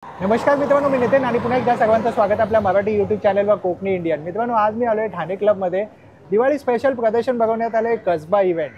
नमस्कार मित्रांनो, मी नितीन आणि पुन्हा एकदा सर्वांचं स्वागत आपल्या मराठी यूट्यूब चॅनलवर कोकणी इंडियन. मित्रांनो, आज मी आलो आहे ठाणे क्लबमध्ये. दिवाळी स्पेशल प्रदर्शन भरवण्यात आलं आहे. कसबा इव्हेंट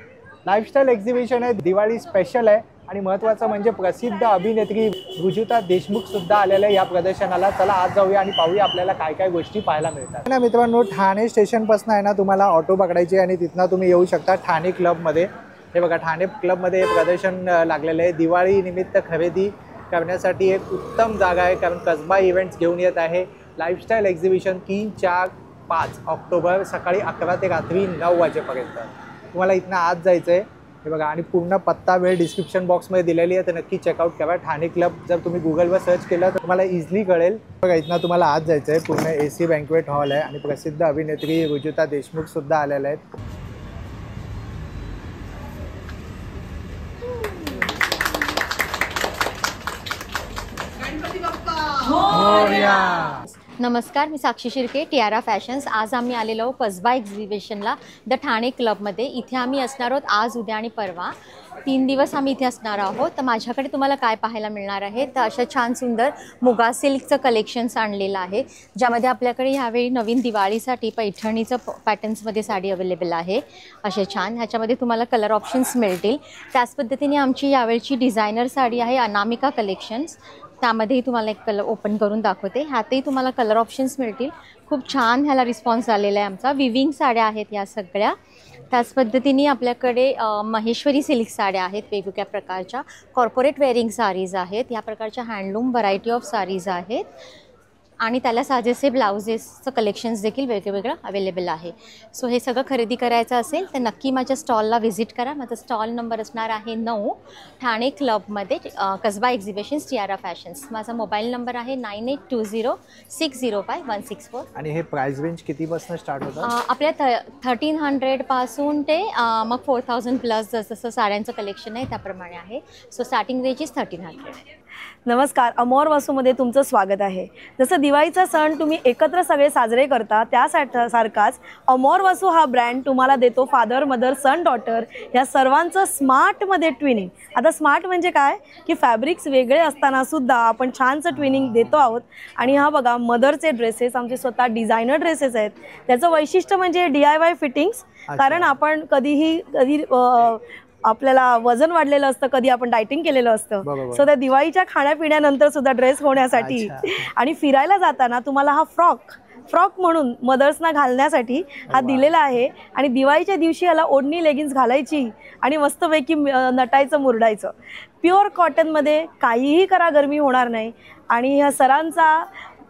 लाईफस्टाईल एक्झिबिशन आहे, दिवाळी स्पेशल आहे. आणि महत्त्वाचं म्हणजे प्रसिद्ध अभिनेत्री रुजुता देशमुख सुद्धा आलेल्या आहे या प्रदर्शनाला. चला आज जाऊया आणि पाहूया आपल्याला काय काय गोष्टी पाहायला मिळतात ना. मित्रांनो, ठाणे स्टेशनपासून आहे ना तुम्हाला ऑटो पकडायची आणि तिथनं तुम्ही येऊ शकता ठाणे क्लबमध्ये. हे बघा, ठाणे क्लबमध्ये हे प्रदर्शन लागलेलं आहे. दिवाळी निमित्त खरेदी करण्यासाठी एक उत्तम जागा आहे, कारण कसबा इव्हेंट्स घेऊन येत आहे लाईफस्टाईल एक्झिबिशन 3, 4, 5 ऑक्टोबर सकाळी 11 ते रात्री 9 वाजेपर्यंत. तुम्हाला इथनं आज जायचं आहे. हे बघा, आणि पूर्ण पत्ता वेळ डिस्क्रिप्शन बॉक्समध्ये दिलेली आहे, तर नक्की चेकआउट करा. ठाणे क्लब जर तुम्ही गुगलवर सर्च केलं तर तुम्हाला इझिली कळेल. बघा, इथनं तुम्हाला आज जायचं आहे. पूर्ण AC बँक्वेट हॉल आहे आणि प्रसिद्ध अभिनेत्री रुजुता देशमुख सुद्धा आलेल्या आहेत. नमस्कार, मी साक्षी शिर्के, टियारा फॅशन्स. आज आम्ही आलेलो आहोत कसबा एक्झिबिशनला द ठाणे क्लबमध्ये. इथे आम्ही असणार आहोत आज, उद्या आणि परवा. 3 दिवस आम्ही इथे असणार आहोत. तर माझ्याकडे तुम्हाला काय पाहायला मिळणार आहे, तर अशा छान सुंदर मुगा सिल्कचं कलेक्शन्स आणलेलं आहे, ज्यामध्ये आपल्याकडे ह्यावेळी नवीन दिवाळीसाठी पैठणीचं पॅटर्न्समध्ये साडी अवेलेबल आहे. असे छान ह्याच्यामध्ये तुम्हाला कलर ऑप्शन्स मिळतील. त्याच पद्धतीने आमची यावेळची डिझायनर साडी आहे अनामिका कलेक्शन्स. त्यामध्येही तुम्हाला एक कलर ओपन करून दाखवते. ह्यातही तुम्हाला कलर ऑप्शन्स मिळतील. खूप छान ह्याला रिस्पॉन्स आलेला आहे आमचा. विविंग साड्या आहेत या सगळ्या. त्याच पद्धतीने आपल्याकडे महेश्वरी सिल्क साड्या आहेत वेगवेगळ्या प्रकारच्या. कॉर्पोरेट वेअरिंग साडीज आहेत. या प्रकारच्या हँडलूम व्हरायटी ऑफ साडीज आहेत आणि त्याला साजेसे ब्लाउजेसचं कलेक्शन्स देखील वेगवेगळं अवेलेबल आहे. सो हे सगळं खरेदी करायचं असेल तर नक्की माझ्या स्टॉलला व्हिजिट करा. माझा स्टॉल नंबर असणार आहे 9, ठाणे क्लबमध्ये, कसबा एक्झिबिशन्स, टियारा फॅशन्स. माझा मोबाईल नंबर आहे 9820605164. आणि हे प्राइस रेंज कितीपासून स्टार्ट होतं? आपल्या 1300 पासून ते मग 4000 प्लस जसं साड्यांचं कलेक्शन आहे त्याप्रमाणे आहे. So starting range is 1300. नमस्कार, अमोर वसूमध्ये तुमचं स्वागत आहे. जसं दिवाळीचा सण तुम्ही एकत्र सगळे साजरे करता, त्यासारखाच अमोर वसू हा ब्रँड तुम्हाला देतो फादर, मदर, सन, डॉटर या सर्वांचं स्मार्टमध्ये ट्विनिंग. आता स्मार्ट म्हणजे काय की फॅब्रिक्स वेगळे असताना सुद्धा आपण छानसं ट्विनिंग देतो आहोत. आणि हा बघा, मदरचे ड्रेसेस आमचे स्वतः डिझायनर ड्रेसेस आहेत. त्याचं वैशिष्ट्य म्हणजे DIY फिटिंग्स. कारण आपण कधी आपल्याला वजन वाढलेलं असतं, कधी आपण डायटिंग केलेलं असतं. सो त्या दिवाळीच्या खाण्यापिण्यानंतर सुद्धा ड्रेस होण्यासाठी आणि फिरायला जाताना तुम्हाला हा फ्रॉक म्हणून मदर्सना घालण्यासाठी हा दिलेला आहे. आणि दिवाळीच्या दिवशी याला ओढणी लेगिन्स घालायची आणि मस्तपैकी नटायचं, मुरडायचं. प्युअर कॉटनमध्ये काहीही करा, गरमी होणार नाही. आणि ह्या सरांचा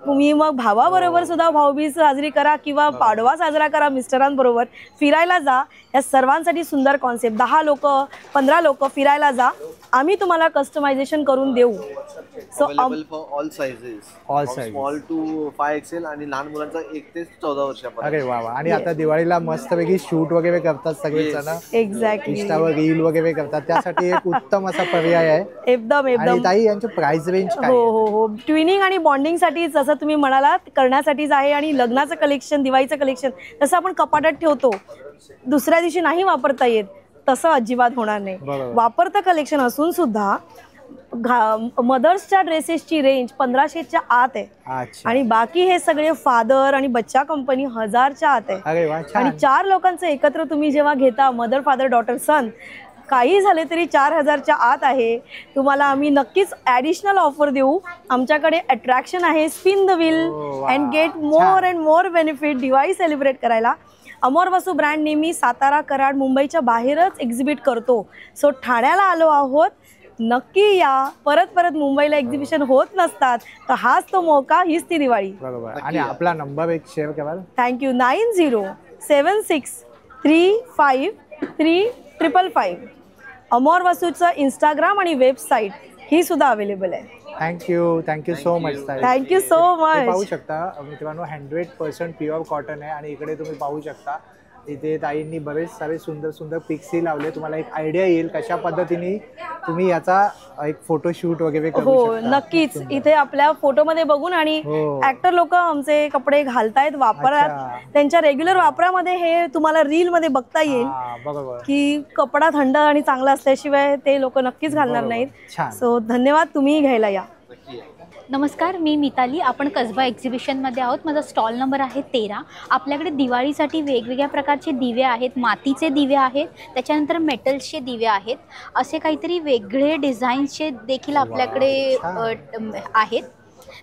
तुम्ही मग भावाबरोबर सुद्धा भाऊबीज साजरी करा किंवा पाडवा साजरा करा, मिस्टरांबरोबर फिरायला जा. या सर्वांसाठी सुंदर कॉन्सेप्ट. 10 लोक 15 लोक फिरायला जा, आम्ही तुम्हाला कस्टमायझेशन करून देऊ. So available for all sizes, small to 5XL आणि लहान मुलांचा 1 ते 14 वर्षापर्यंत. अरे वा वा. आणि आता दिवाळीला मस्तपैकी शूट वगैरे करतात सगळेजण. एक्झॅक्टली, इंस्टावर रील वगैरे करतात, त्यासाठी एक उत्तम असा पर्याय आहे. एकदम. आणि ताई, यांची प्राइस रेंज काय? हो, ट्विनिंग आणि बॉन्डिंग साठी जसं तुम्ही म्हणालात करण्यासाठीच आहे. आणि लग्नाचं कलेक्शन, दिवाळीचं कलेक्शन जसं आपण कपाटात ठेवतो, दुसऱ्या दिवशी नाही वापरता येत, तसं अजिबात होणार नाही. वापरतं कलेक्शन असून सुद्धा मदर्सच्या ड्रेसेसची रेंज 1500च्या आत आहे. आणि बाकी हे सगळे फादर आणि बच्चा कंपनी 1000च्या आत आहे. आणि 4 लोकांचं एकत्र तुम्ही जेव्हा घेता, मदर, फादर, डॉटर, सन, काही झाले तरी 4000च्या आत आहे. तुम्हाला आम्ही नक्कीच ॲडिशनल ऑफर देऊ. आमच्याकडे अट्रॅक्शन आहे, spin the wheel and get more and more benefit. Diwali celebrate करायला अमोर वसू ब्रँड नेहमी सातारा, कराड, मुंबईच्या बाहेरच एक्झिबिट करतो. सो ठाण्याला आलो आहोत, नक्की या. परत मुंबईला एक्झिबिशन होत नसतात, तर हाच तो मौका, हीच ती दिवाळी. बरोबर. आणि आपला नंबर एक शेअर करा. थँक्यू. 9076353555. अमोर वसूचं इंस्टाग्राम आणि वेबसाईट ही सुद्धा अवेलेबल आहे. Thank you so much. Thank you so much. पाहू शकता मित्रांनो, 100% प्युअर कॉटन आहे. आणि इकडे तुम्ही पाहू शकता इथे ताईंनी बरेच सारे सुंदर पिक्सी लावले. तुम्हाला एक आयडिया येईल कशा पद्धतीने तुम्ही याचा एक फोटोशूट वगैरे करू शकता. नक्कीच. इथे आपल्या फोटोमध्ये बघून आणि ऍक्टर लोक आमचे कपडे घालतायत, वापरात, त्यांच्या रेग्युलर वापरामध्ये हे तुम्हाला रील मध्ये बघता येईल की कपडा थंड आणि चांगला असल्याशिवाय ते लोक नक्कीच घालणार नाहीत. सो धन्यवाद, तुम्ही घ्यायला या. नमस्कार, मी मिताली. आपण कसबा एक्झिबिशनमध्ये आहोत. माझा स्टॉल नंबर आहे 13. आपल्याकडे दिवाळीसाठी वेगवेगळ्या प्रकारचे दिवे आहेत. मातीचे दिवे आहेत, त्याच्यानंतर मेटल्सचे दिवे आहेत. असे काहीतरी वेगळे डिझाईन्सचे देखील आपल्याकडे आहेत.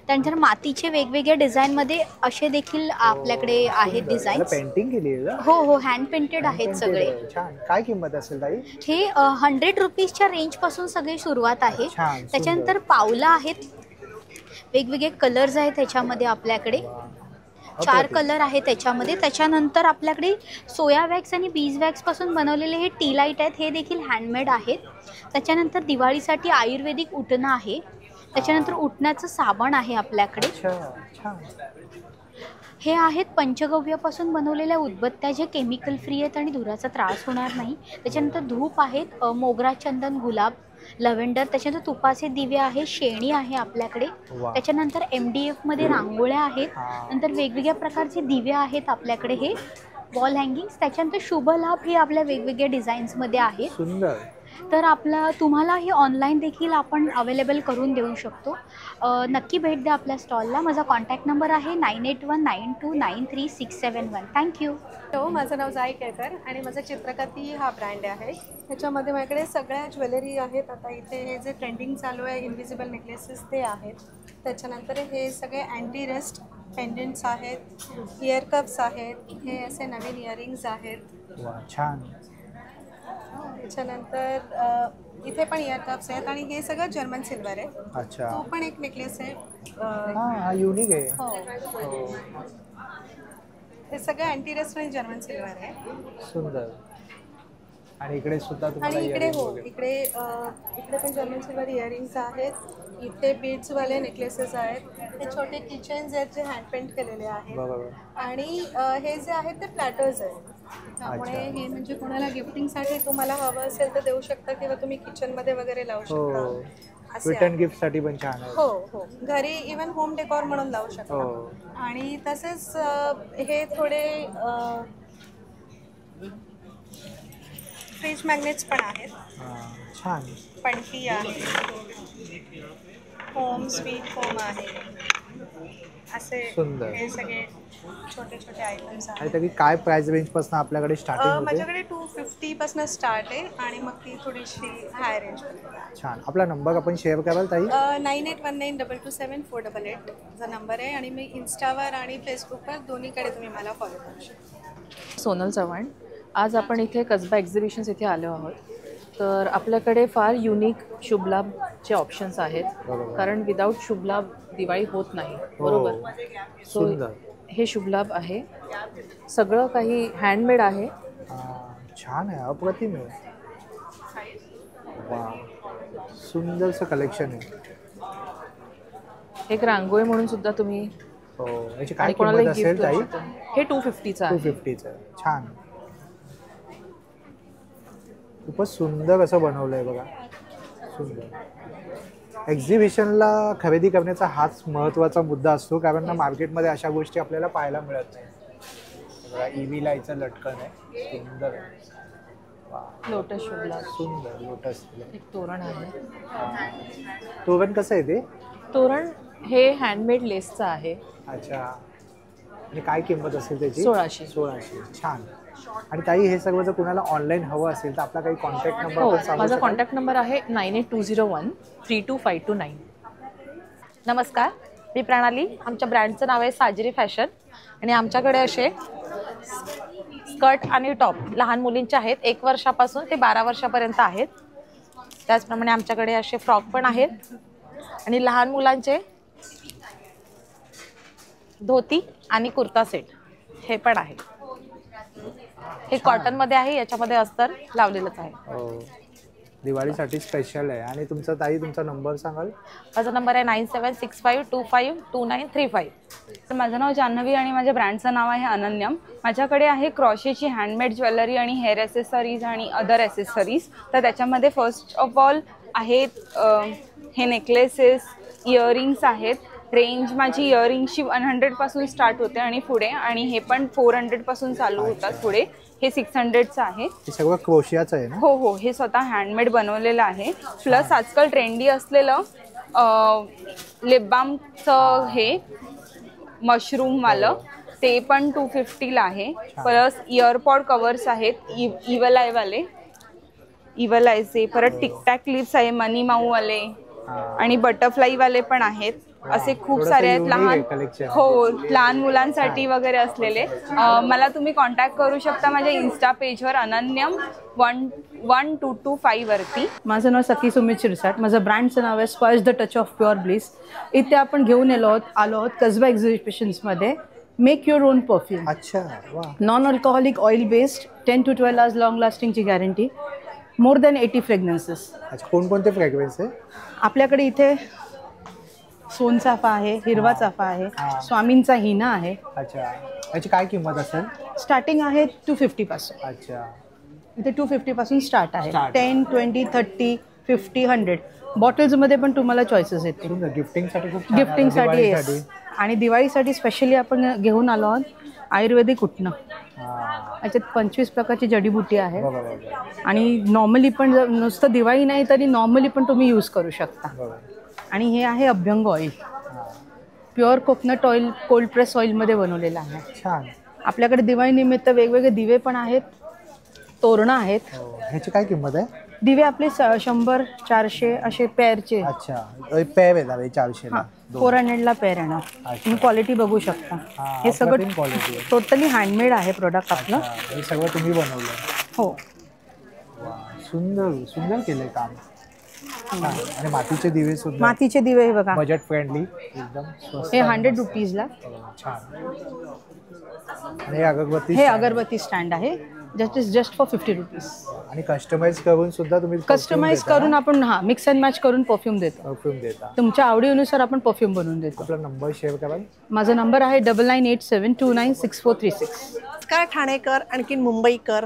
त्यानंतर मातीचे वेगवेगळ्या डिझाईनमध्ये असे देखील आपल्याकडे आहेत डिझाईन्स. पेंटिंग केली आहे का? हो, हँड पेंटेड आहेत सगळे. छान. काय किंमत असेल ताई? हे 100 रुपीजच्या रेंजपासून सगळी सुरुवात आहे. त्याच्यानंतर पावलं आहेत, वेगवेगळे कलर्स आहेत त्याच्यामध्ये आपल्याकडे. 4 कलर आहेत त्याच्यामध्ये. त्याच्यानंतर आपल्याकडे सोया वॅक्स आणि बीज वॅक्सपासून बनवलेले हे टी लाईट आहेत, हे देखील हँडमेड आहेत. त्याच्यानंतर दिवाळीसाठी आयुर्वेदिक उटणं आहे. त्याच्यानंतर उटण्याचं साबण आहे आपल्याकडे. हे आहेत पंचगव्यापासून बनवलेल्या उदबत्त्या, जे केमिकल फ्री आहेत आणि धुराचा त्रास होणार नाही. त्याच्यानंतर धूप आहेत, मोगरा, चंदन, गुलाब, लव्हेंडर. त्याच्यानंतर तुपाचे दिवे आहे, शेणी आहे आपल्याकडे. त्याच्यानंतर MDF मध्ये रांगोळ्या आहेत. नंतर वेगवेगळ्या प्रकारचे दिवे आहेत आपल्याकडे, हे वॉल हँगिंग्स. त्याच्यानंतर शुभ लाभ हे आपल्या वेगवेगळ्या डिझाईन्समध्ये आहेत. सुंदर. तर तुम्हाला हे ऑनलाईन देखील आपण अवेलेबल करून देऊ शकतो. नक्की भेट द्या आपल्या स्टॉलला. माझा कॉन्टॅक्ट नंबर आहे 9819293671. थँक्यू. माझं नाव जाई केळकर आणि माझा चित्रकाती हा ब्रँड आहे. ह्याच्यामध्ये माझ्याकडे सगळ्या ज्वेलरी आहेत. आता इथे हे जे ट्रेंडिंग चालू आहे इनविजिबल नेकलेसेस ते आहेत. त्याच्यानंतर हे सगळे अँटी रस्ट पेंडंट्स आहेत, इयर कप्स आहेत, हे असे नवीन इयरिंग्स आहेत. छान. त्याच्यानंतर इथे पण इयर कप्स आहेत आणि हे सगळं जर्मन सिल्वर आहे. अच्छा. तो पण एक नेकलेस आहे. हा युनिक आहे. हो, हे सगळं अँटी रस्ट आणि जर्मन सिल्वर आहे. सुंदर. आणि इकडे सुद्धा तुम्हाला आणि इकडे इकडे पण जर्मन सिल्वर इयरिंग्स आहेत. इथे बीड्सवाले नेकलेसेस आहेत. हे छोटे किचन्स आहेत जे हँड पेंट केलेले आहेत. आणि हे जे आहेत ते प्लॅटर्स आहेत. त्यामुळे हे म्हणजे कोणाला गिफ्टिंगसाठी तुम्हाला हवं असेल तर देऊ शकता किंवा तुम्ही किचनमध्ये वगैरे लावू शकता. रिटर्न गिफ्ट साठी पण छान आहे. हो, घरी इवन होम डेकोर म्हणून लावू शकता. आणि तसेच हे थोडे फ्रीज मॅग्नेट्स पण आहेत. छान. पणती आहे, होम स्वीट होम आहे. असे हे सगळे छोटे छोटे आयटम्स आहेत. आणि तरी काय प्राइस रेंज पासून आपल्याकडे स्टार्टिंग होते? माझ्याकडे 250 पासून स्टार्ट आहे आणि मग ती थोडीशी हाय रेंज. छान. आपला नंबर आपण शेअर कराल ताई? 9819227488 चा नंबर आहे. आणि मी इन्स्टावर आणि फेसबुकवर दोन्हीकडे तुम्ही मला फॉलो करू शकता. सोनल चव्हाण. आज आपण इथे कसबा एक्झिबिशन्स इथे आलो आहोत. तर आपल्याकडे फार युनिक शुभलाभचे ऑप्शन्स आहेत, कारण विदाऊट शुभलाभ दिवाळी होत नाही. बरोबर. सो हे शुभलाभ आहे. सगळं काही हँडमेड आहे. छान आहे. अप्रतिम आहे. वा, सुंदरसं कलेक्शन आहे. एक रांगोळी म्हणून सुद्धा तुम्ही याची काय किंमत असेल ताई? हे 250चं आहे. 250चं. छान. खूपच सुंदर असं बनवलं आहे बघा. सुंदर. एक्झिबिशनला खरेदी करण्याचा हाच महत्त्वाचा मुद्दा असतो, कारण ना मार्केटमध्ये अशा गोष्टी आपल्याला पाहायला मिळत नाही. बघा, EV लाईटचं लटकन आहे. सुंदर आहे. लोटस शुभलाभ. सुंदर. लोटस. एक तोरण आहे. तोरण कसं आहे ते? तोरण हे हँडमेड लेसचं आहे. अच्छा. आणि काय किंमत असेल त्याची? 1600. 1600. छान. आणि ताई, हे सगळं जर कोणाला ऑनलाईन हवं असेल तर आपला काही कॉन्टॅक्ट नंबर? हो, माझा कॉन्टॅक्ट नंबर आहे 9820132529. नमस्कार, मी प्रणाली. आमच्या ब्रँडचं नाव आहे साजरी फॅशन आणि आमच्याकडे असे स्कर्ट आणि टॉप लहान मुलींचे आहेत. 1 वर्षापासून ते 12 वर्षापर्यंत आहेत. त्याचप्रमाणे आमच्याकडे असे फ्रॉक पण आहेत आणि लहान मुलांचे धोती आणि कुर्ता सेट हे पण आहे. हे कॉटन मध्ये आहे, याच्यामध्ये अस्तर लावलेलंच आहे. दिवाळीसाठी स्पेशल आहे. आणि तुमचा ताई, तुमचा नंबर सांगाल? माझा नंबर आहे 9765252935. माझं नाव जान्हवी आणि माझ्या ब्रँडचं नाव आहे अनन्यम. माझ्याकडे आहे क्रॉशेची हँडमेड ज्वेलरी आणि हेअर ॲसेसरीज आणि अदर ॲसेसरीज. तर त्याच्यामध्ये फर्स्ट ऑफ ऑल आहेत हे नेकलेसेस, इयरिंग्स आहेत. रेंज माझी इयरिंगची 100 पासून स्टार्ट होते आणि पुढे, आणि हे पण 400 पासून चालू होतात पुढे. हे 600चं आहे. हे सगळं क्रोशियाचं आहे ना? हो, हे स्वतः हँडमेड बनवलेलं आहे. प्लस आजकाल ट्रेंडी असलेलं लिप बामचं हे मशरूम वालं ते पण 250 ला आहे. प्लस इयरपॉड कव्हर्स आहेत इव्हल आय वाले, इव्हल आयचे. परत टिकटॅक क्लिप्स आहे मनी माऊ वाले आणि बटरफ्लाई वाले पण आहेत. असे खूप सारे आहेत लहान, हो लहान मुलांसाठी वगैरे असलेले. मला तुम्ही कॉन्टॅक्ट करू शकता माझ्या इन्स्टा पेजवर अनन्यम 1225 वरती. माझं नाव सखी सुमित शिरसाट. माझं ब्रँडचं नाव आहे Sparsh the touch of pure bliss. इथे आपण घेऊन आलो आहोत कसबा एक्झिबिशन्समध्ये मेक युअर ओन परफ्यूम. अच्छा, non alcoholic oil based 10 to 12 hours long लास्टिंगची गॅरंटी. More than 80 fragrances. अच्छा, कोणकोणते फ्रेग्रन्स आहे आपल्याकडे इथे सोनचाफा आहे, हिरवा चाफा आहे, स्वामींचा हिना आहे. अच्छा, याची काय किंमत असेल? स्टार्टिंग आहे 250 पासून. अच्छा, इथे 250 पासून स्टार्ट आहे. 10, 20, 30, 50, 100 बॉटल्समध्ये पण तुम्हाला चॉईसेस येतील. गिफ्टिंगसाठी खूप गिफ्टिंगसाठी आणि दिवाळीसाठी स्पेशली आपण घेऊन आलो आहोत आयुर्वेदिक उठणं. याच्यात 25 प्रकारची जडीबुटी आहे आणि नॉर्मली पण नुसतं दिवाळी नाही तरी नॉर्मली पण तुम्ही यूज करू शकता. आणि हे आहे अभ्यंग oil, pure coconut oil cold press ऑइलमध्ये बनवलेलं आहे. छान. आपल्याकडे दिवाळी निमित्त वेगवेगळे दिवे पण आहेत, तोरणं आहेत. ह्याची काय किंमत आहे? दिवे आपले 100, 400 असे पेअरचे. अच्छा, पेअर येणार 400 ला. 400 ला पेअर येणार. तुम्ही क्वालिटी बघू शकता. हे सगळं टोटली हँडमेड आहे प्रोडक्ट आपलं. हे सगळं तुम्ही बनवलं? हो. सुंदर सुंदर केलंय काम. आणि मातीचे दिवे सुद्धा. मातीचे दिवे हे बघा, बजेट फ्रेंडली एकदम स्वस्त. हे 100 रुपीजला. छान. आणि अगरबत्ती, हे अगरबत्ती स्टँड आहे जस्ट फॉर 50 रुपीज. आणि कस्टमाइज करून सुद्धा तुम्ही कस्टमाइज करून आपण मिक्स अँड मॅच करून परफ्यूम देतो. तुमच्या आवडीनुसार आपण परफ्यूम बनवून देतो. आपला नंबर शेअर करा. माझा नंबर आहे 9987296436. नमस्कार ठाणेकर, आणखीन मुंबईकर.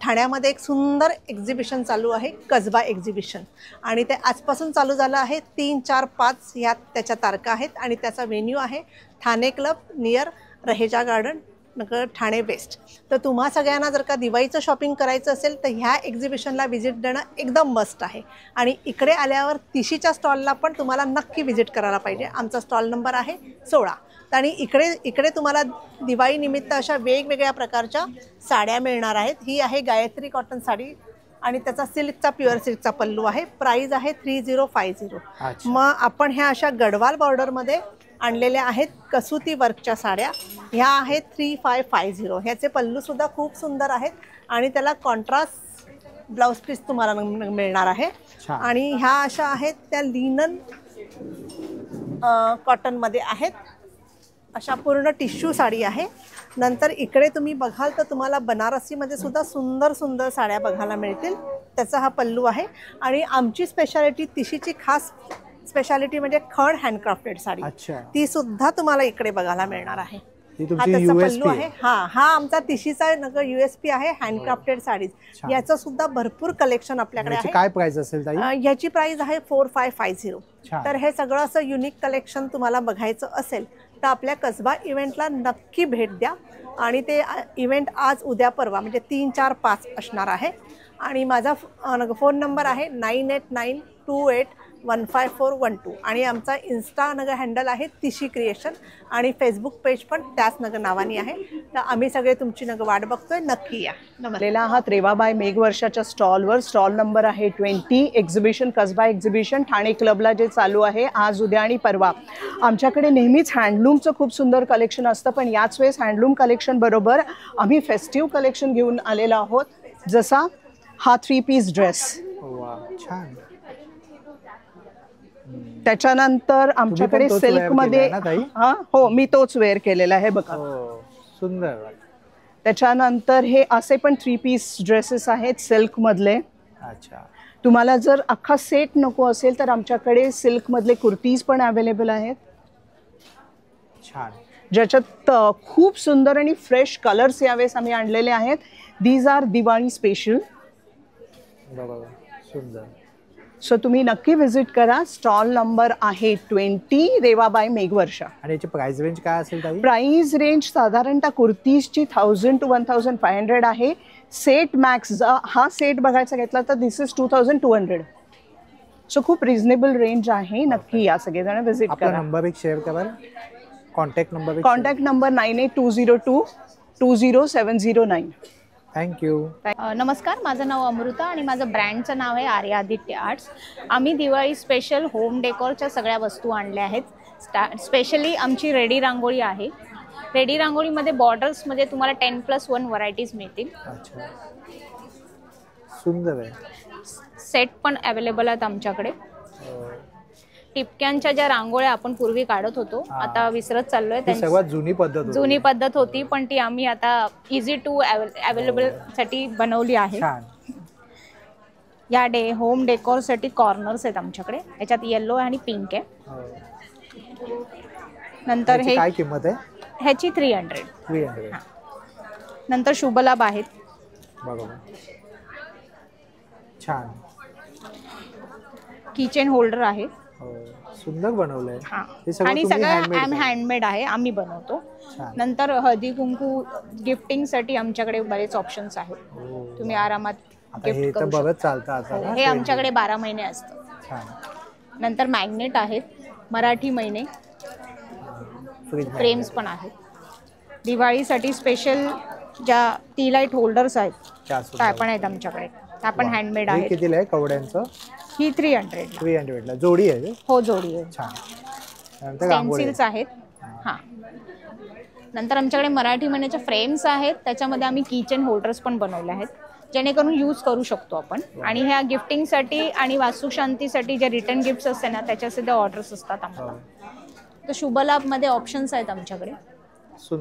ठाण्यामध्ये एक सुंदर एक्झिबिशन चालू आहे, कसबा एक्झिबिशन. आणि ते आजपासून चालू झालं आहे. 3, 4, 5 ह्या त्याच्या तारखा आहेत. आणि त्याचा व्हेन्यू आहे Thane club near Raheja garden, नगर ठाणे वेस्ट. तर तुम्हा सगळ्यांना जर का दिवाळीचं शॉपिंग करायचं असेल तर ह्या एक्झिबिशनला व्हिजिट देणं एकदम मस्ट आहे. आणि इकडे आल्यावर तिशीच्या स्टॉलला पण तुम्हाला नक्की व्हिजिट करायला पाहिजे. आमचा स्टॉल नंबर आहे 16. आणि इकडे तुम्हाला दिवाळीनिमित्त अशा वेगवेगळ्या प्रकारच्या साड्या मिळणार आहेत. ही आहे गायत्री कॉटन साडी आणि त्याचा सिल्कचा प्युअर सिल्कचा पल्लू आहे. प्राइस आहे 3050. मग आपण ह्या अशा गडवाल बॉर्डरमध्ये आणलेल्या आहेत कसुती वर्कच्या साड्या. ह्या आहेत 3550. ह्याचे पल्लूसुद्धा खूप सुंदर आहेत आणि त्याला कॉन्ट्रास्ट ब्लाऊज पीस तुम्हाला मिळणार आहे. आणि ह्या अशा आहेत त्या लिनन कॉटनमध्ये आहेत. अशा पूर्ण टिश्यू साडी आहे. नंतर इकडे तुम्ही बघाल तर तुम्हाला बनारसीमध्ये सुद्धा सुंदर सुंदर साड्या बघायला मिळतील. त्याचा हा पल्लू आहे. आणि आमची स्पेशालिटी तिशीची खास स्पेशालिटी म्हणजे खड हँडक्राफ्टेड साडी. ती सुद्धा तुम्हाला इकडे बघायला मिळणार आहे. हा त्याचा पल्लू आहे. हा आमचा तिशीचा USP आहे हँडक्राफ्टेड साडीज. याचं सुद्धा भरपूर कलेक्शन आपल्याकडे आहे. काय प्राइस असेल ताई? याची प्राइस आहे 4550. तर हे सगळं असं युनिक कलेक्शन तुम्हाला बघायचं असेल तर आपल्या कसबा इव्हेंटला नक्की भेट द्या. आणि ते इव्हेंट आज उद्या परवा म्हणजे 3, 4, 5 असणार आहे. आणि माझा फोन नंबर आहे 9892815412. आणि आमचा इन्स्टा हँडल आहे तिशी क्रिएशन आणि फेसबुक पेज पण त्याच नावाने आहे. तर आम्ही सगळे तुमची वाट बघतोय, नक्की या. आलेला आहात रेवाबाई मेघवर्षाच्या स्टॉलवर. स्टॉल नंबर आहे 20. एक्झिबिशन कसबा एक्झिबिशन ठाणे क्लबला जे चालू आहे आज उद्या आणि परवा. आमच्याकडे नेहमीच हँडलूमचं खूप सुंदर कलेक्शन असतं, पण याच वेळेस हँडलूम कलेक्शन बरोबर आम्ही फेस्टिव्ह कलेक्शन घेऊन आलेलो आहोत. जसा हा 3 पीस ड्रेस. छान. त्याच्यानंतर आमच्याकडे सिल्कमध्ये हो मी तोच वेअर केलेला आहे बघा. सुंदर. त्याच्यानंतर हे असे पण 3 पीस ड्रेसेस आहेत सिल्कमधले. अच्छा. तुम्हाला जर अख्खा सेट नको असेल तर आमच्याकडे सिल्कमधले कुर्तीज पण अवेलेबल आहेत. छान. ज्याच्यात खूप सुंदर आणि फ्रेश कलर्स यावेळेस आम्ही आणलेले आहेत. These are Diwali special. सुंदर. सो तुम्ही नक्की व्हिजिट करा. स्टॉल नंबर आहे 20 रेवाबाई मेघवर्षा. आणि याची प्राइस रेंज काय असेल ताई? प्राइस रेंज साधारणतः कुर्तीजची 1000 to 1500 आहे. सेट मॅक्स हा सेट बघायचा घेतला तर दिस इज 2200. सो खूप रिझनेबल रेंज आहे. नक्की या सगळेजण व्हिजिट आपला करा. नंबर एक शेअर करा, contact number. Contact number 9820220709. Thank you. नमस्कार, माझं नाव अमृता आणि माझं ब्रँडचं नाव आहे आर्या आदित्य आर्ट्स. आम्ही दिवाळी स्पेशल होम डेकोरच्या सगळ्या वस्तू आणल्या आहेत. स्पेशली आमची रेडी रांगोळी आहे. रेडी रांगोळीमध्ये बॉर्डर्समध्ये तुम्हाला 10+1 व्हरायटीज मिळतील. अच्छा, सुंदर आहे. सेट पण अवेलेबल आहेत आमच्याकडे. टिपक्यांच्या ज्या रांगोळ्या आपण पूर्वी काढत होतो, आता विसरत चाललोय. सर्वात जुनी पद्धत होती, पण ती आम्ही आता इझी टू अवेलेबल साठी बनवली आहे. या होम डेकोर साठी कॉर्नर्स आहेत आमच्याकडे. याच्यात येलो आणि पिंक आहे. नंतर हे काय किंमत आहे? ह्याची 300. नंतर शुभलाभ आहेत. बरोबर, छान. किचन होल्डर आहे. सुंदर बनवलंय. आणि सगळं हँडमेड आहे, आम्ही बनवतो. नंतर हळदी कुंकू गिफ्टिंग साठी आमच्याकडे बरेच ऑप्शन्स आहेत. तुम्ही आरामात गिफ्ट करू शकता. हे आमच्याकडे 12 महिने असतं. नंतर मॅग्नेट आहेत, मराठी महिने, फ्रेम्स पण आहेत. दिवाळीसाठी स्पेशल ज्या टी लाईट होल्डर्स आहेत त्या पण आहेत आमच्याकडे. त्या पण हँडमेड आहेत. कितीला आहे कवड्यांचं? ही 300 ला जोडी आहे. हो, जोडी आहे. छान. पेन्सिल्स आहेत. हां, नंतर आमच्याकडे मराठी महिन्याच्या फ्रेम्स आहेत. त्याच्यामध्ये आम्ही किचन होल्डर्स पण बनवले आहेत, जेणेकरून यूज करू शकतो आपण. आणि ह्या गिफ्टिंगसाठी आणि वास्तुशांतीसाठी जे रिटर्न गिफ्ट्स असते ना, त्याच्या सुद्धा ऑर्डर्स असतात आम्हाला. तर शुभलाभमध्ये ऑप्शन्स आहेत आमच्याकडे.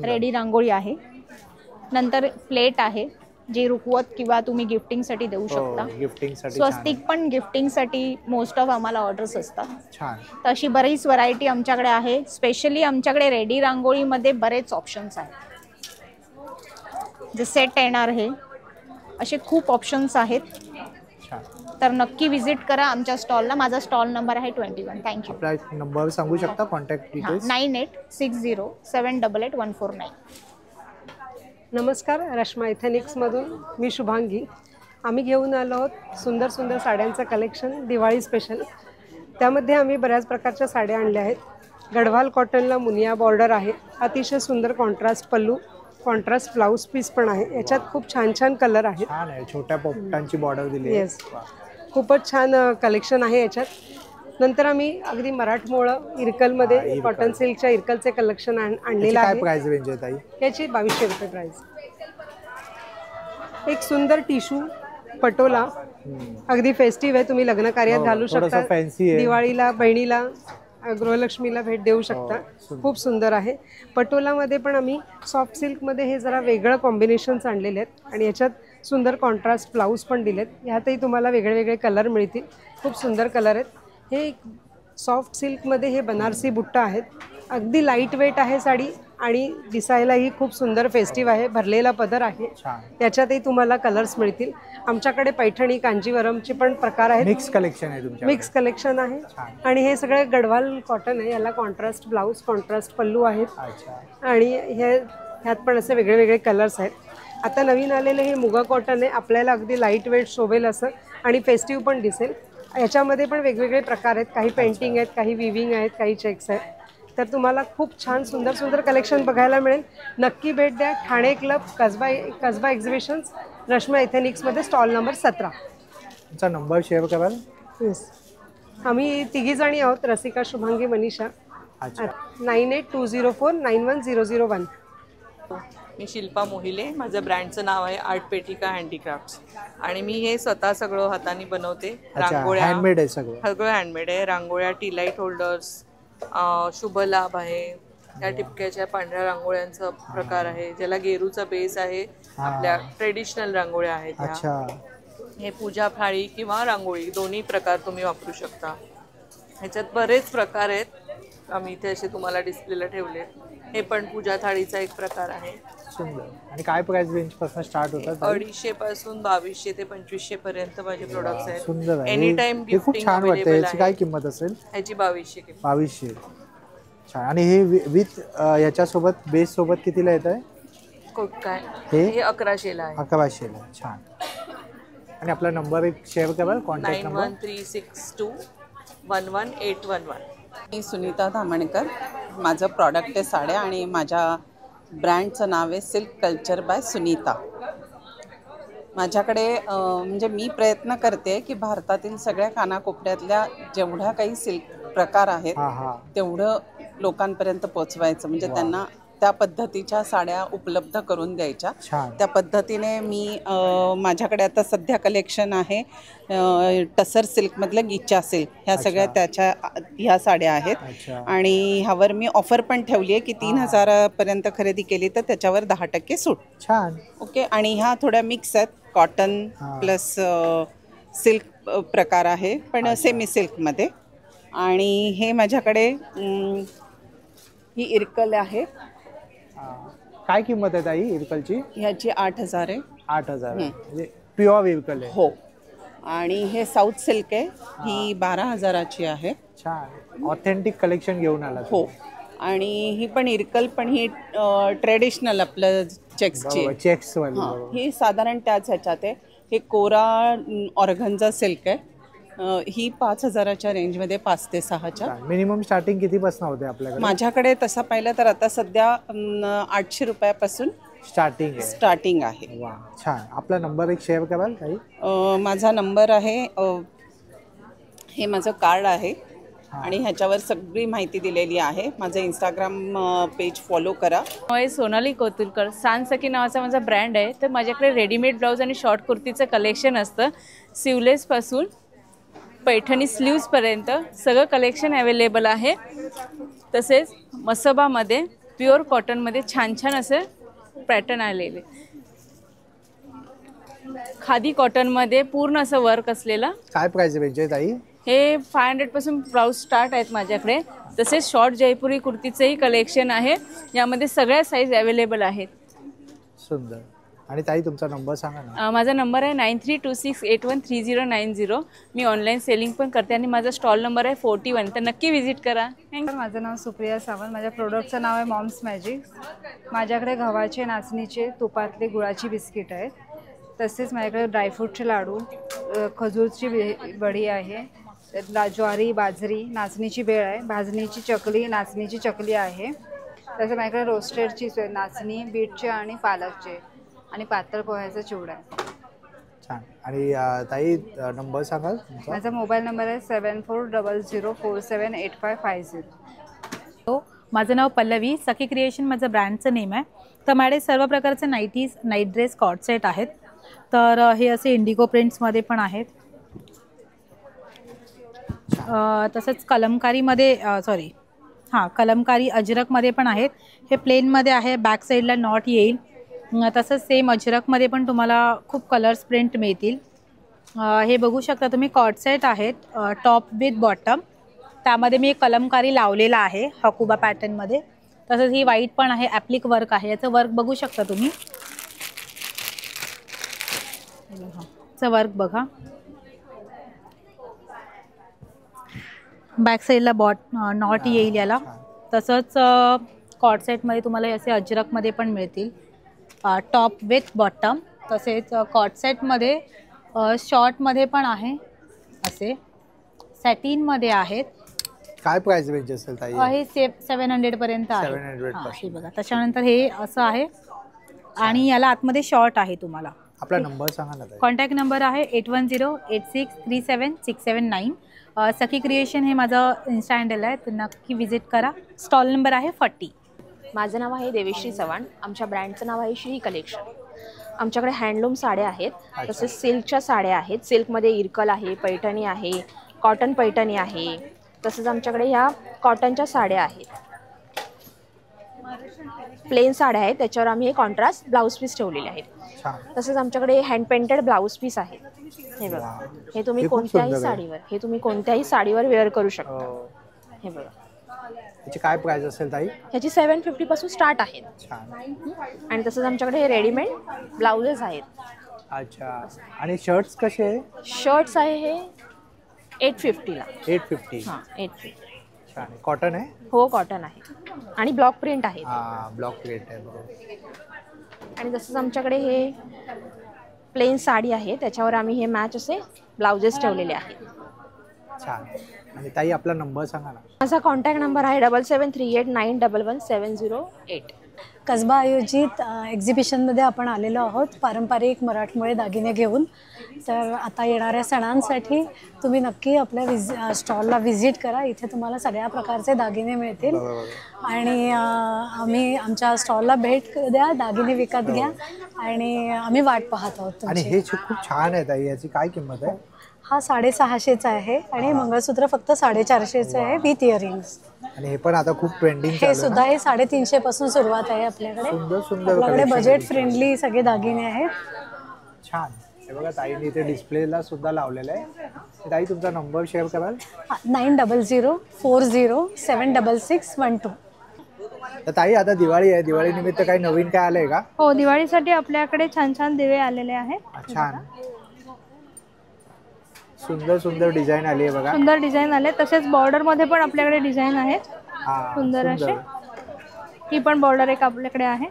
रेडी रांगोळी आहे. नंतर प्लेट आहे, जी रुकवत किंवा तुम्ही गिफ्टिंगसाठी देऊ शकता. स्वस्तिक पण गिफ्टिंगसाठी मोस्ट ऑफ आम्हाला ऑर्डर्स असतात. तर अशी बरीच व्हरायटी आमच्याकडे आहे. स्पेशली आमच्याकडे रेडी रांगोळीमध्ये बरेच ऑप्शन्स आहेत. जे सेट येणार हे असे खूप ऑप्शन्स आहेत. तर नक्की विजिट करा आमच्या स्टॉलला. माझा स्टॉल नंबर आहे 21. थँक्यू. आपला नंबर सांगू शकता, कॉन्टॅक्ट डिटेल्स? 9860714149. नमस्कार, रश्मा एथेनिक्समधून मी शुभांगी. आम्ही घेऊन आलो आहोत सुंदर सुंदर साड्यांचं कलेक्शन दिवाळी स्पेशल. त्यामध्ये आम्ही बऱ्याच प्रकारच्या साड्या आणल्या आहेत. गढवाल कॉटनला मुनिया बॉर्डर आहे. अतिशय सुंदर कॉन्ट्रास्ट पल्लू, कॉन्ट्रास्ट ब्लाऊज पीस पण आहे. याच्यात खूप छान छान कलर आहेत. छोट्या पोपटांची बॉर्डर दिली आहे. येस, खूपच छान कलेक्शन आहे याच्यात. नंतर आम्ही अगदी मराठमोळं इरकलमध्ये कॉटन सिल्कच्या इरकलचे कलेक्शन आणलेलं आहे. काय प्राइस रेंज आहे ताई? याची 2200 रुपये प्राइस. एक सुंदर टिश्यू पटोला, अगदी फेस्टिव्ह आहे, तुम्ही लग्न कार्यात घालू शकता. दिवाळीला, बहिणीला, गृहलक्ष्मीला भेट देऊ शकता. खूप सुंदर आहे. पटोलामध्ये पण आम्ही सॉफ्ट सिल्कमध्ये हे जरा वेगळं कॉम्बिनेशन्स आणलेले आहेत आणि याच्यात सुंदर कॉन्ट्रास्ट ब्लाऊज पण दिलेत. ह्यातही तुम्हाला वेगळे वेगळे कलर मिळतील. खूप सुंदर कलर आहेत. हे सॉफ्ट सिल्कमध्ये हे बनारसी बुट्टा आहेत. अगदी लाईट वेट आहे साडी आणि दिसायलाही खूप सुंदर फेस्टिव्ह आहे. भरलेला पदर आहे. त्याच्यातही तुम्हाला कलर्स मिळतील. आमच्याकडे पैठणी, कांजीवरमचे पण प्रकार आहेत. मिक्स कलेक्शन आहे तुमच्याकडे? मिक्स कलेक्शन आहे. आणि हे सगळं गढवाल कॉटन आहे. याला कॉन्ट्रास्ट ब्लाऊज, कॉन्ट्रास्ट पल्लू आहेत. आणि ह्यात पण असे वेगळे वेगळे कलर्स आहेत. आता नवीन आलेलं हे मुगा कॉटन आहे. आपल्याला अगदी लाईट वेट शोभेल असं आणि फेस्टिव्ह पण दिसेल. याच्यामध्ये पण वेगवेगळे प्रकार आहेत. काही पेंटिंग आहेत, काही विविंग आहेत, काही चेक्स आहेत. तर तुम्हाला खूप छान सुंदर सुंदर कलेक्शन बघायला मिळेल. नक्की भेट द्या. ठाणे क्लब, कसबा एक्झिबिशन्स, रश्मा एथेनिक्समध्ये स्टॉल नंबर 17. तुमचा नंबर शेअर कराल? येस, आम्ही तिघीजणी आहोत, रसिका, शुभांगी, मनीषा. 9820491001. मी शिल्पा मोहिले. माझं ब्रँडचं नाव आहे आर्ट पेटिका हँडीक्राफ्ट्स आणि मी हे स्वतः सगळं हाताने बनवते. रांगोळ्या हँडमेड आहे. सगळं हँडमेड आहे. रांगोळ्या, टी लाईट होल्डर्स, शुभलाभ आहे. त्या टिपक्याच्या पांढऱ्या रांगोळ्यांचा प्रकार आहे, ज्याला गेरूचा बेस आहे. आपल्या ट्रेडिशनल रांगोळ्या आहेत त्या. हे पूजा थाळी किंवा रांगोळी दोन्ही प्रकार तुम्ही वापरू शकता. ह्याच्यात बरेच प्रकार आहेत. आम्ही इथे असे तुम्हाला डिस्प्लेला ठेवले. हे पण पूजा थाळीचा एक प्रकार आहे. सुंदर. आणि काय प्राइस रेंज पासून स्टार्ट होतात? 250 पासून 2200 ते 2500 पर्यंत माझे प्रोडक्ट्स आहेत. सुंदर आहे. एनी टाइम खूप छान वाटतं. याची काय किंमत असेल? ह्याची 2200 किंमत. 2200. छान. आणि हे विथ याच्यासोबत बेस सोबत कितीला येत आहे? काय हे 1100 ला आहे. 1100 ला. छान. आणि आपला नंबर एक शेअर कराल? Contact number? 913622 11811. मी सुनीता धामणकर. माझं प्रॉडक्ट आहे साड्या आणि माझ्या ब्रँडचं नाव आहे सिल्क कल्चर बाय सुनीता. माझ्याकडे म्हणजे मी प्रयत्न करते की भारतातील सगळ्या कानाकोपऱ्यातल्या जेवढ्या काही सिल्क प्रकार आहेत तेवढं लोकांपर्यंत पोचवायचं, म्हणजे त्यांना त्या पद्धतीच्या साड्या उपलब्ध करून द्यायच्या. त्या पद्धतीने मी माझ्याकडे आता सध्या कलेक्शन आहे टसर सिल्कमधलं गिच्चा सिल्क, ह्या सगळ्या ह्या साड्या आहेत. आणि ह्यावर मी ऑफर पण ठेवली आहे की 3000पर्यंत खरेदी केली तर त्याच्यावर 10% सूट. छान. ओके. आणि ह्या थोड्या मिक्स आहेत, कॉटन प्लस सिल्क प्रकार आहे पण सेमी सिल्कमध्ये. आणि हे माझ्याकडे ही इरकल आहे. काय किंमत आहे ताई इरकलची? ह्याची 8000 आहे. 8000 म्हणजे प्युअर इरकल आहे. हो. आणि हे साऊथ सिल्क आहे, ही 12000ची आहे. छान. ऑथेंटिक कलेक्शन घेऊन आला. हो. आणि ही पण इरकल, पण ही ट्रेडिशनल आपलं चेक्सची. चेक्स ही साधारण त्याच ह्याच्यात आहे. हे कोरा ऑर्गन्झा सिल्क आहे. ही 5000च्या रेंजमध्ये 5 ते 6च्या. मिनिमम स्टार्टिंग कितीपासून होते आपल्याकडे? माझ्याकडे तसं पाहिलं तर आता सध्या 800 रुपयापासून स्टार्टिंग आहे. वा, छान. आपला नंबर एक शेअर कराल काही? माझा नंबर आहे, हे माझं कार्ड आहे आणि ह्याच्यावर सगळी माहिती दिलेली आहे. माझं इंस्टाग्राम पेज फॉलो करा. सोनाली कोतुरकर. सांसकी नावाचा माझा ब्रँड आहे. तर माझ्याकडे रेडीमेड ब्लाऊज आणि शॉर्ट कुर्तीचं कलेक्शन असतं. सिवलेसपासून पैठणी स्लीव्सपर्यंत सगळं कलेक्शन अवेलेबल आहे. तसेच मसबामध्ये प्युअर कॉटनमध्ये छान छान असे पॅटर्न आलेले. खादी कॉटनमध्ये पूर्ण असं वर्क असलेलं. काय प्राइस रेंज आहे ताई? हे 500 पासून ब्लाऊज स्टार्ट आहेत माझ्याकडे. तसेच शॉर्ट जयपुरी कुर्तीचंही कलेक्शन आहे. यामध्ये सगळ्या साईज अवेलेबल आहेत. सुंदर. आणि ताई तुमचा नंबर सांगा ना. माझा नंबर आहे 9326813090. मी ऑनलाईन सेलिंग पण करते आणि माझा स्टॉल नंबर आहे 41. तर नक्की व्हिजिट करा. माझं नाव सुप्रिया सावंत. माझ्या प्रोडक्टचं नाव आहे मॉम्स मॅजिक. माझ्याकडे गव्हाचे, नाचणीचे, तुपातले, गुळाची बिस्किट आहेत. तसेच माझ्याकडे ड्रायफ्रूटचे लाडू, खजूरची बडी आहे, ज्वारी, बाजरी, नाचणीची बेळ आहे, भाजणीची चकली, नाचणीची चकली आहे. तसं माझ्याकडे रोस्टेडची नाचणी, बीटचे आणि पालकचे आणि पातळ पोह्याचा चिवडा आहे. छान. आणि ताई नंबर सांगाल? माझा मोबाईल नंबर आहे 7400478550. हो, माझं नाव पल्लवी. सखी क्रिएशन माझं ब्रँडचं नेम आहे. तर माझ्याकडे सर्व प्रकारचे नाईटीज, नाईट ड्रेस, कॉट सेट आहेत. तर हे असे इंडिगो प्रिंट्समध्ये पण आहेत. तसंच कलमकारीमध्ये कलमकारी अजरकमध्ये पण आहेत. हे प्लेनमध्ये आहे, बॅक साईडला नॉट येईल. तसंच सेम अजरकमध्ये पण तुम्हाला खूप कलर्स प्रिंट मिळतील. हे बघू शकता तुम्ही, कॉट सेट आहेत, टॉप विथ बॉटम. त्यामध्ये मी एक कलमकारी लावलेला आहे हकुबा पॅटर्नमध्ये. तसंच ही व्हाईट पण आहे, ॲप्लिक वर्क आहे. याचं वर्क बघू शकता तुम्ही. याचं वर्क बघा. बॅक साईडला नॉट येईल याला. तसंच कॉट सेटमध्ये तुम्हाला असे अजरकमध्ये पण मिळतील, टॉप विथ बॉटम. तसेच कॉट सेटमध्ये शॉर्टमध्ये पण आहे, असे सॅटिनमध्ये आहेत. काय प्राइस रेंज असेल ताई? हे 700 पर्यंत आहे. 700 हे बघा. त्याच्यानंतर हे असं आहे आणि याला आतमध्ये शॉर्ट आहे. तुम्हाला आपला नंबर सांगा ना ताई. कॉन्टॅक्ट नंबर आहे 8108637679. सखी क्रिएशन हे माझं इन्स्टा हँडल आहे, तर नक्की विजिट करा. स्टॉल नंबर आहे 40. माझं नाव आहे देवीश्री चव्हाण. आमच्या ब्रँडचं नाव आहे श्री कलेक्शन. आमच्याकडे हँडलूम साड्या आहेत, तसेच सिल्कच्या साड्या आहेत. सिल्कमध्ये इरकल आहे, पैठणी आहे, कॉटन पैठणी आहे. तसेच आमच्याकडे ह्या कॉटनच्या साड्या आहेत. प्लेन साड्या आहेत, त्याच्यावर आम्ही हे कॉन्ट्रास्ट ब्लाऊज पीस ठेवलेले आहेत. तसेच आमच्याकडे हँड पेंटेड ब्लाऊज पीस आहेत. हे बघा, हे तुम्ही कोणत्याही साडीवर वेअर करू शकता. हे बघा. याची काय प्राइस असेल ताई? ह्याची 750 पासून स्टार्ट आहेत. आणि तसंच आमच्याकडे हे रेडीमेड ब्लाउजेस आहेत. अच्छा. आणि शर्ट्स कसे आहे? शर्ट्स आहे हे 850 ला. 850. हां, 850. छान. कॉटन आहे? हो, कॉटन आहे आणि ब्लॉक प्रिंट आहे. हां, ब्लॉक प्रिंट आहे. आणि तसंच आमच्याकडे हे प्लेन साडी आहे, त्याच्यावर आम्ही हे मॅच असे ब्लाउजेस ठेवलेले आहेत. छान. आणि ताई आपला नंबर सांगा ना. माझा कॉन्टॅक्ट नंबर आहे 7738911708. कसबा आयोजित एक्झिबिशनमध्ये आपण आलेलो आहोत पारंपरिक मराठमोळे दागिने घेऊन. तर आता येणाऱ्या सणांसाठी तुम्ही नक्की आपल्या स्टॉलला व्हिजिट करा. इथे तुम्हाला सगळ्या प्रकारचे दागिने मिळतील आणि आम्ही आमच्या स्टॉलला भेट द्या, दागिने विकत घ्या आणि आम्ही वाट पाहत आहोत. आणि हे खूप छान आहे ताई, याची काय किंमत आहे? हा 650चा आहे आणि मंगळसूत्र फक्त 450चं आहे विथ इयरिंग्स. आणि हे पण आता खूप ट्रेंडिंग हे सुद्धा हे 350 पासून सुरुवात आहे आपल्याकडे. आपल्याकडे बजेट फ्रेंडली सगळे दागिने आहेत. छान. हे बघा ताईने इथे डिस्प्लेला सुद्धा लावलेलं आहे. ताई तुमचा नंबर शेअर कराल? 9004076612. तर ताई आता दिवाळी आहे, दिवाळी निमित्त काही नवीन काय आलंय का? हो, दिवाळीसाठी आपल्याकडे छान छान दिवे आलेले आहेत. छान सुंदर सुंदर डिझाईन आली आहे बघा. सुंदर डिझाईन आले. तसेच बॉर्डर मध्ये पण आपल्याकडे डिझाईन आहेत सुंदर असे. ही पण बॉर्डर एक आपल्याकडे आहे.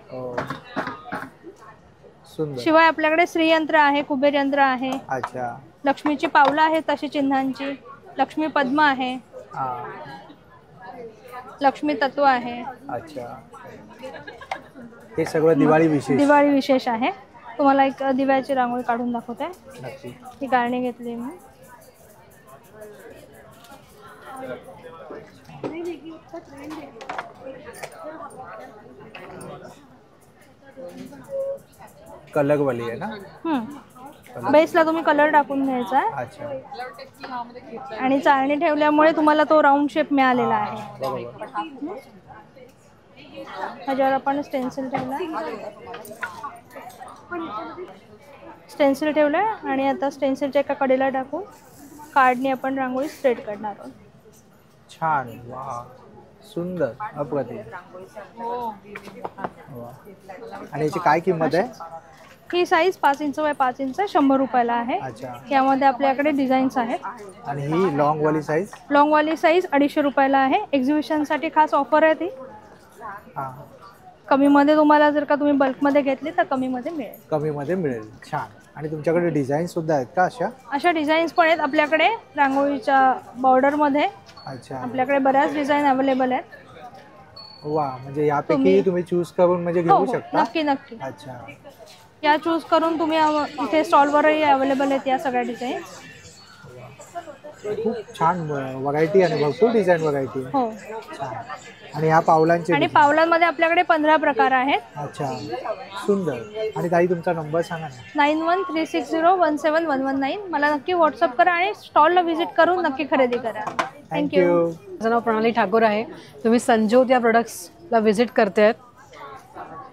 शिवाय आपल्याकडे श्रीयंत्र आहे, कुबेर यंत्र आहे. अच्छा. लक्ष्मीची पावलं आहेत अशी चिन्हांची. लक्ष्मी पद्म आहे. लक्ष्मी तत्व आहे. अच्छा. हे सगळं दिवाळी विशेष आहे. तुम्हाला एक दिव्याची रांगोळी काढून दाखवते. ही गाळणी घेतली मी. कलरवाली आहे ना? बेसला तुम्ही कलर टाकून घ्यायचा आहे. अच्छा. आणि चाळणी ठेवल्यामुळे तुम्हाला तो राऊंड शेप मिळालेला आहे. ह्याच्यावर आपण स्टेन्सिल ठेवलंय आणि आता स्टेन्सिलच्या एका कडेला टाकून कार्डने आपण रांगोळी स्ट्रेट काढणार आहोत. छान. वा, सुंदर, अप्रतिम. आणि याची काय किंमत आहे? ही साईज 5 इंच बाय 5 इंच 100 रुपयाला आहे. यामध्ये आपल्याकडे डिझाईन्स आहेत. आणि ही लॉंग वाली साईज? लॉंग वाली साईज 250 रुपयाला आहे. एक्झिबिशन साठी खास ऑफर आहे ती. कमी मध्ये तुम्हाला जर का तुम्ही बल्क मध्ये घेतली तर कमी मध्ये मिळेल. छान. आणि तुमच्याकडे डिझाईन सुद्धा आहेत का? अशा डिझाईन्स पण आहेत आपल्याकडे रांगोळीच्या बॉर्डर मध्ये. अच्छा. आपल्याकडे बऱ्याच डिझाईन अवेलेबल आहेत. वा, म्हणजे यापैकी तुम्ही चूज करून म्हणजे घेऊ शकता? नक्की. अच्छा. या चूज करून तुम्ही इथे स्टॉलवरही अवेलेबल आहेत या सगळ्या डिझाईन. खूप छान व्हरायटी आणि भरपूर डिझाईन व्हरायटी. हो. छान. आणि ह्या पावलांचे? आणि पावलांमध्ये आपल्याकडे 15 प्रकार आहेत. अच्छा, सुंदर. आणि ताई तुमचा नंबर सांगा ना. 9136017119. मला नक्की व्हॉट्सअप करा आणि स्टॉलला व्हिजिट करून नक्की खरेदी करा. थँक्यू. माझं नाव प्रणाली ठाकूर आहे. तुम्ही संजोत या प्रोडक्ट्सला व्हिजिट करतायत.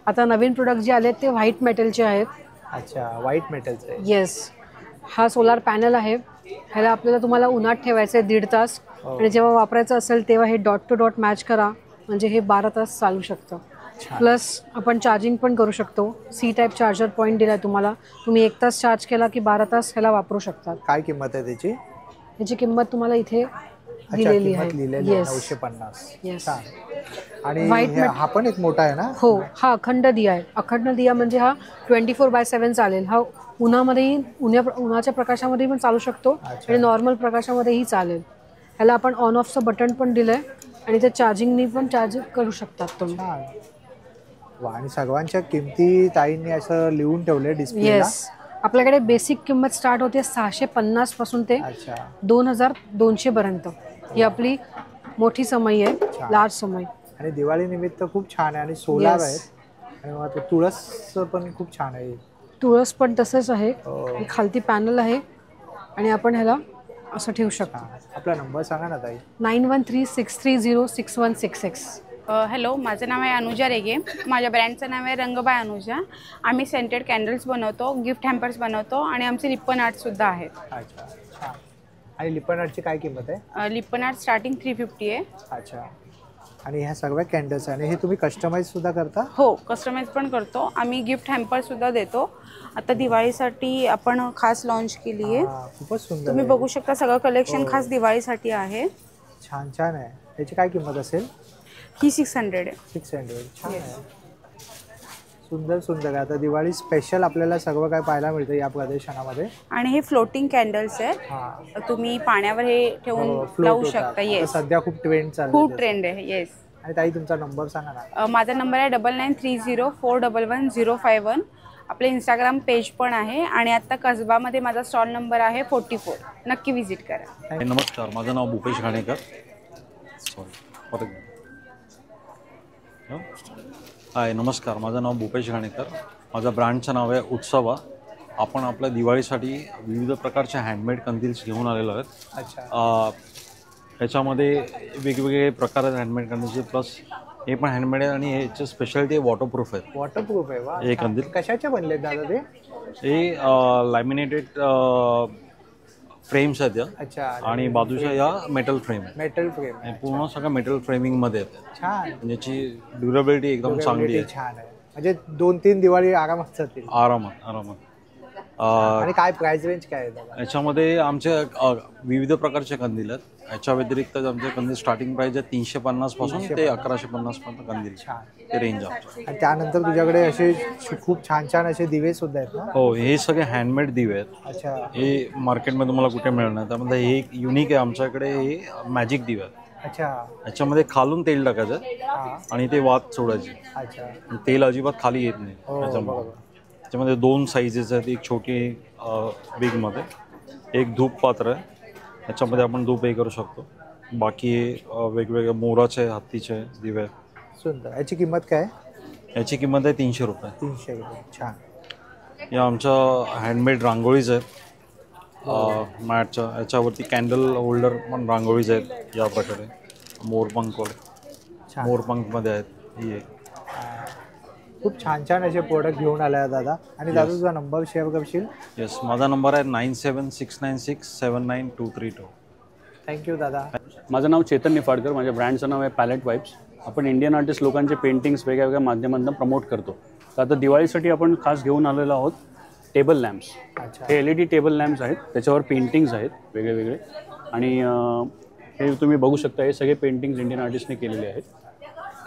आता नवीन प्रोडक्ट जे आले ते व्हाईट मेटलचे आहेत. अच्छा, व्हाईट मेटलचे. येस. हा सोलार पॅनल आहे. ह्याला आपल्याला तुम्हाला उन्हात ठेवायचं आहे 1.5 तास. आणि जेव्हा वापरायचं असेल तेव्हा हे डॉट टू डॉट मॅच करा, म्हणजे हे 12 तास चालू शकतं. प्लस आपण चार्जिंग पण करू शकतो. C टाईप चार्जर पॉईंट दिला आहे तुम्हाला. तुम्ही 1 तास चार्ज केला की 12 तास ह्याला वापरू शकतात. काय किंमत आहे त्याची? याची किंमत तुम्हाला इथे दिलेली आहे. 950. आणि हा पण एक मोठा आहे ना? हो, हा अखंड दिया आहे. अखंड दिया म्हणजे हा 24/7 चालेल. हा उन्हामध्येही उन्हाच्या प्रकाशामध्ये पण चालू शकतो आणि नॉर्मल प्रकाशामध्येही चालेल. ह्याला आपण ऑन ऑफचं बटन पण दिलंय आणि ते चार्जिंगनी पण चार्ज करू शकतात तुम्ही. आणि सर्वांच्या किमती ताईंनी असं लिहून ठेवले डिस्प्लेला. येस. आपल्याकडे बेसिक किंमत स्टार्ट होते 650 पासून ते 2200 पर्यंत. ही आपली मोठी समई आहे, लार्ज समई. आणि दिवाळी निमित्त खूप छान आहे. आणि सोलार आहेत. आणि तुळस पण खूप छान आहे. तुळस पण तसंच आहे. खालती पॅनल आहे आणि आपण ह्याला असं ठेवू शकतो. आपला नंबर सांगा ना ताई. 9136306166. हॅलो, माझं नाव आहे अनुजा रेगे. माझ्या ब्रँडचं नाव आहे रंगबाई अनुजा. आम्ही सेंटेड कॅन्डल्स बनवतो, गिफ्ट हॅम्पर्स बनवतो आणि आमचे लिप्पन आर्ट्ससुद्धा आहेत. अच्छा, छान. आणि लिप्पन आर्टची काय किंमत आहे? लिप्पन आर्ट स्टार्टिंग 350 आहे. अच्छा. आणि ह्या सगळ्या कॅन्डल्स आणि हे तुम्ही कस्टमाइज सुद्धा करता? हो, कस्टमाइज पण करतो आम्ही. गिफ्ट हॅम्पर सुद्धा देतो. आता दिवाळीसाठी आपण खास लॉन्च केली आहे. खूपच सुंदर. तुम्ही बघू शकता सगळं कलेक्शन खास दिवाळीसाठी आहे. छान छान आहे. याची काय किंमत असेल? ही 600 आहे. 600. छान आहे. सुंदर सुंदर. आता दिवाळी स्पेशल आपल्याला सर्व काय पाहायला मिळतं या प्रदर्शनामध्ये. आणि हे फ्लोटिंग कॅन्डल्स आहेत, तुम्ही पाण्यावर हे ठेवून लावू शकता. येस, सध्या खूप ट्रेंड चालू खूप ट्रेंड आहे. येस. आणि ताई तुमचा नंबर सांगा ना. माझा नंबर आहे 9930411051. आपलं इंस्टाग्राम पेज पण आहे आणि आता कसबामध्ये माझा स्टॉल नंबर आहे 44. नक्की व्हिजिट करा. नमस्कार, माझं नाव भूपेश घाणेकर. हाय, नमस्कार, माझं नाव भूपेश घाणेकर. माझ्या ब्रँडचं नाव आहे उत्सवा. आपण आपल्या दिवाळीसाठी विविध प्रकारचे हँडमेड कंदील्स घेऊन आलेलो आहेत. अच्छा. याच्यामध्ये वेगवेगळे प्रकार आहेत हँडमेड कंदीलचे, प्लस हे पण हँडमेड आहे आणि ह्याचे स्पेशालिटी वॉटरप्रूफ आहेत. वॉटरप्रूफ आहे. वा. हे कंदील कशाचे बनले दादा ते? हे लॅमिनेटेड फ्रेम्स आहेत या. अच्छा. आणि बाजूच्या या मेटल फ्रेम. मेटल फ्रेम पूर्ण सगळं मेटल फ्रेमिंग मध्ये आहेत. छान. याची ड्युरेबिलिटी एकदम चांगली आहे. छान आहे. म्हणजे 2-3 दिवाळी आरामात जातील. आरामात. आणि काय प्राइस रेंज काय आहे दादा? याच्यामध्ये आमचे विविध प्रकारचे कंदील आहेत. याच्या व्यतिरिक्त आमचे कंदील स्टार्टिंग प्राइस आहे 350 पासून ते 1150 पर्यंत कंदील ते रेंज आहे. आणि त्यानंतर तुझ्याकडे असे खूप छान छान असे दिवे सुद्धा आहेत ना? हो, हे सगळे हँडमेड दिवे आहेत. अच्छा. हे मार्केटमध्ये तुम्हाला कुठे मिळणार. त्यामध्ये हे एक युनिक आहे आमच्याकडे. हे मॅजिक दिवे आहेत. अच्छा. याच्यामध्ये खालून तेल टाकायचं आणि ते वात सोडायची. अच्छा. तेल अजिबात खाली येत नाही त्याच्यामध्ये 2 साईजेस आहेत. एक छोटी बिगमध्ये, एक धूप पात्र आहे. याच्यामध्ये आपण धूप हे करू शकतो. बाकी वेगवेगळे मोराचे, हत्तीचे दिवे. सुंदर. याची किंमत काय? याची किंमत आहे 300 रुपये. 300 रुपये. छान. या आमच्या हँडमेड रांगोळीज आहेत मॅटच्या. याच्यावरती कॅन्डल होल्डर पण रांगोळीज आहेत या प्रकारे. मोरपंखमध्ये आहेत. ही एक खूप छान छान असे प्रोडक्ट घेऊन आले दादा. आणि दादा तुझा नंबर शेअर करशील? येस, माझा नंबर आहे 9769679232. थँक्यू दादा. माझं नाव चेतन निफाडकर. माझ्या ब्रँडचं नाव आहे पॅलेट वाईब्स. आपण इंडियन आर्टिस्ट लोकांचे पेंटिंग्स वेगळ्या माध्यमांतून प्रमोट करतो. तर आता दिवाळीसाठी आपण खास घेऊन आलेलो आहोत टेबल लॅम्प्स. हे LED टेबल लॅम्प्स आहेत. त्याच्यावर पेंटिंग्स आहेत वेगळे. आणि हे तुम्ही बघू शकता, हे सगळे पेंटिंग्स इंडियन आर्टिस्टने केलेले आहेत.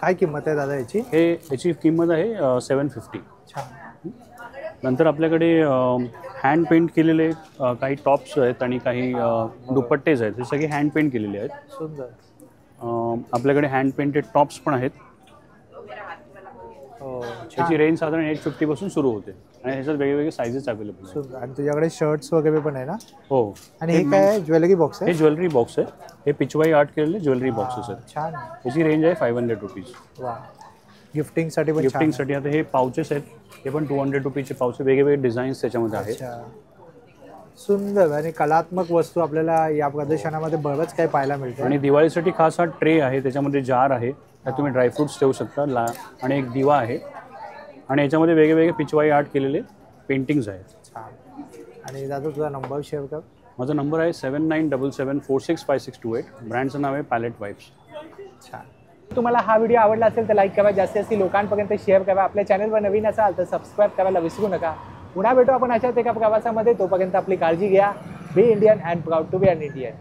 काय किंमत आहे दादा याची? याची किंमत आहे 750. छान. नंतर आपल्याकडे हँड पेंट केलेले काही टॉप्स आहेत आणि काही दुपट्टेज आहेत. हे सगळे हँड पेंट केलेले आहेत. सुंदर. आपल्याकडे हँड पेंटेड टॉप्स पण आहेत. याची रेंज साधारण 850 पासून सुरू होते आणि ह्याच्यात वेगवेगळे साईजेस अवेलेबल आहेत. आणि तुझ्याकडे शर्ट्स वगैरे पण आहे ना? हो. आणि हे काय आहे? ज्वेलरी बॉक्स आहे? हे ज्वेलरी बॉक्स आहे. हे पिचवाई आर्ट केलेले ज्वेलरी बॉक्सेस आहेत. छान. याची रेंज आहे 500 रुपीज. वा. गिफ्टिंगसाठी पण. गिफ्टिंगसाठी आता हे पाउचेस आहेत. हे पण 200 रुपीजचे पाउच. वेगवेगळे डिझाईन्स त्याच्यामध्ये आहेत. सुंदर. आणि कलात्मक वस्तू आपल्याला या प्रदर्शनामध्ये बरंच काही पाहायला मिळतं. आणि दिवाळीसाठी खास हा ट्रे आहे. त्याच्यामध्ये जार आहे. त्यात तुम्ही ड्रायफ्रुट्स ठेवू शकता. आणि एक दिवा आहे. आणि याच्यामध्ये वेगवेगळे पिचवाई आर्ट केलेले पेंटिंग्स आहेत. छान. आणि दादा तुझा नंबर शेअर कर. माझा नंबर आहे 7977465628. ब्रँडचं नाव आहे पॅलेट वाईब्स. छान. तुम्हाला हा व्हिडिओ आवडला असेल तर लाईक करा, जास्तीत लोकांपर्यंत शेअर करा. आपल्या चॅनलवर नवीन असाल तर सबस्क्राईब करायला विसरू नका. पुन्हा भेटू आपण अशाच एका प्रवासामध्ये. तोपर्यंत आपली काळजी घ्या. Be Indian and proud to be an Indian.